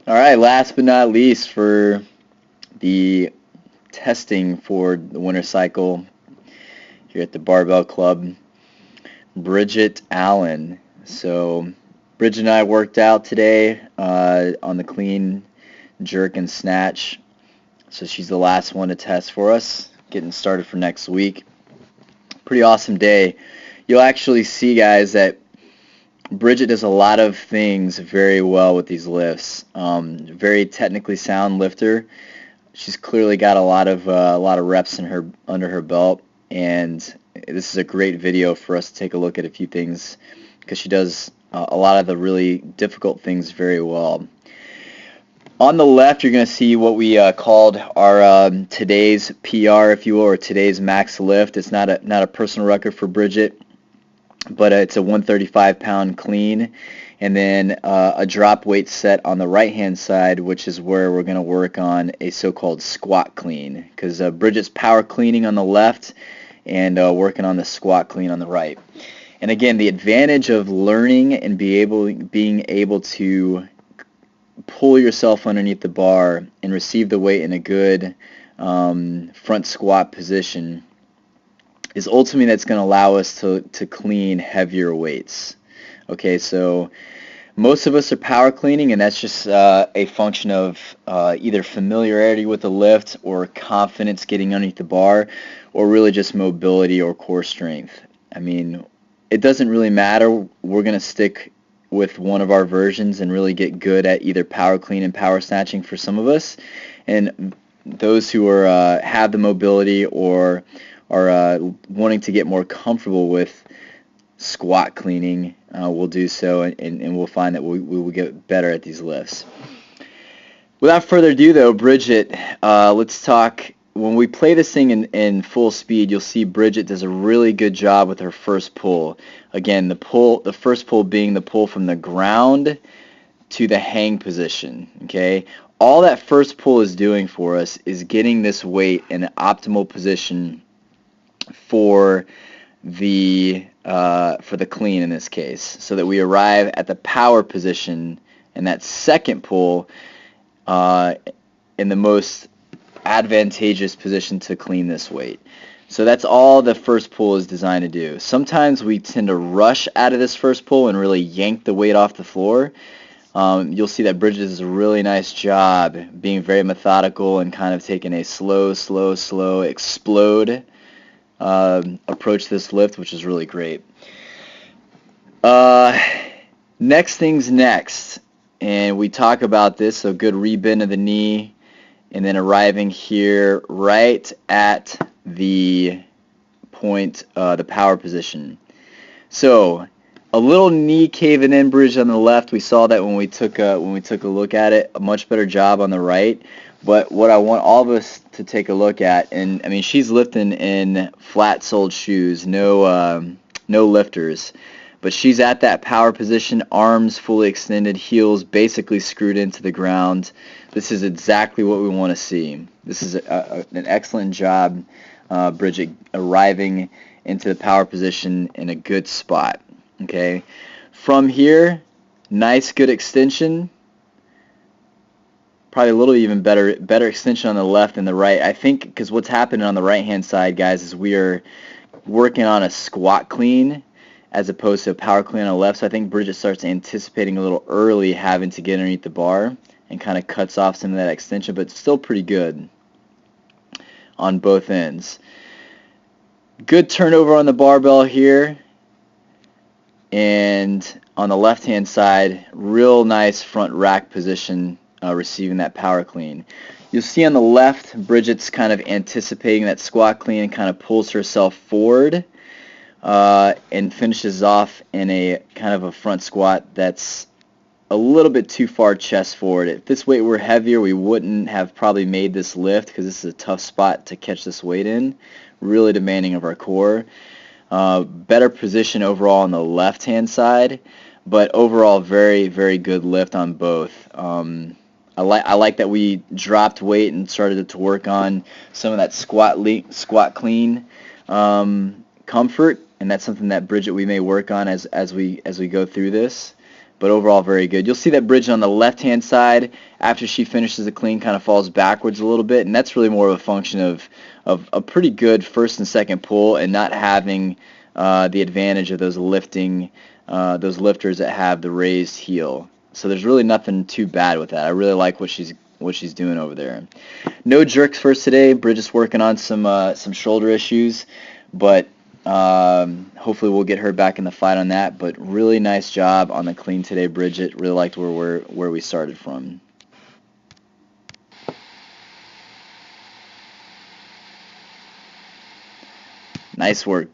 All right, last but not least for the testing for the winter cycle here at the Barbell Club, Bridget Allen. So Bridget and I worked out today on the clean, jerk, and snatch. So she's the last one to test for us, getting started for next week. Pretty awesome day. You'll actually see, guys, that Bridget does a lot of things very well with these lifts. Very technically sound lifter. She's clearly got a lot of reps in her under her belt, and this is a great video for us to take a look at a few things because she does a lot of the really difficult things very well. On the left, you're going to see what we called our today's PR, if you will, or today's max lift. It's not a personal record for Bridget, but it's a 135-pound clean, and then a drop weight set on the right-hand side, which is where we're going to work on a so-called squat clean, because Bridget's power cleaning on the left and working on the squat clean on the right. And again, the advantage of learning and being able to pull yourself underneath the bar and receive the weight in a good front squat position is ultimately that's going to allow us to clean heavier weights. Okay, so most of us are power cleaning, and that's just a function of either familiarity with the lift or confidence getting underneath the bar, or really just mobility or core strength. I mean, it doesn't really matter. We're going to stick with one of our versions and really get good at either power clean and power snatching for some of us, and those who are have the mobility or are wanting to get more comfortable with squat cleaning will do so, and we'll find that we will get better at these lifts. Without further ado, though, Bridget, let's talk. When we play this thing in full speed, you'll see Bridget does a really good job with her first pull. Again, the first pull being the pull from the ground to the hang position. Okay, all that first pull is doing for us is getting this weight in an optimal position for the clean in this case, so that we arrive at the power position in that second pull in the most advantageous position to clean this weight. So that's all the first pull is designed to do. Sometimes we tend to rush out of this first pull and really yank the weight off the floor. You'll see that Bridget does a really nice job being very methodical and kind of taking a slow explode approach to this lift, which is really great. Next thing's next, and we talk about this, so good rebend of the knee, and then arriving here right at the point, the power position. So a little knee caving in, Bridge, on the left. We saw that when we took a look at it. A much better job on the right. But what I want all of us to take a look at, and I mean, she's lifting in flat-soled shoes, no lifters, but she's at that power position, arms fully extended, heels basically screwed into the ground. This is exactly what we want to see. This is an excellent job, Bridget, arriving into the power position in a good spot. Okay, from here, nice good extension. Probably a little even better extension on the left and the right. I think because what's happening on the right-hand side, guys, is we are working on a squat clean as opposed to a power clean on the left. So I think Bridget starts anticipating a little early having to get underneath the bar and kind of cuts off some of that extension, but still pretty good on both ends. Good turnover on the barbell here. And on the left-hand side, real nice front rack position, receiving that power clean. You'll see on the left, Bridget's kind of anticipating that squat clean and kind of pulls herself forward and finishes off in a kind of a front squat that's a little bit too far chest forward. If this weight were heavier, we wouldn't have probably made this lift because this is a tough spot to catch this weight in, really demanding of our core. Better position overall on the left-hand side, but overall very, very good lift on both. I like that we dropped weight and started to work on some of that squat clean comfort, and that's something that Bridget we may work on as we go through this. but overall very good. You'll see that Bridget on the left-hand side, after she finishes the clean, kind of falls backwards a little bit, and that's really more of a function of a pretty good first and second pull and not having the advantage of those lifters that have the raised heel. So there's really nothing too bad with that. I really like what she's doing over there. No jerks for us today. Bridget's working on some shoulder issues, but hopefully we'll get her back in the fight on that. But really nice job on the clean today, Bridget. Really liked where we started from. Nice work.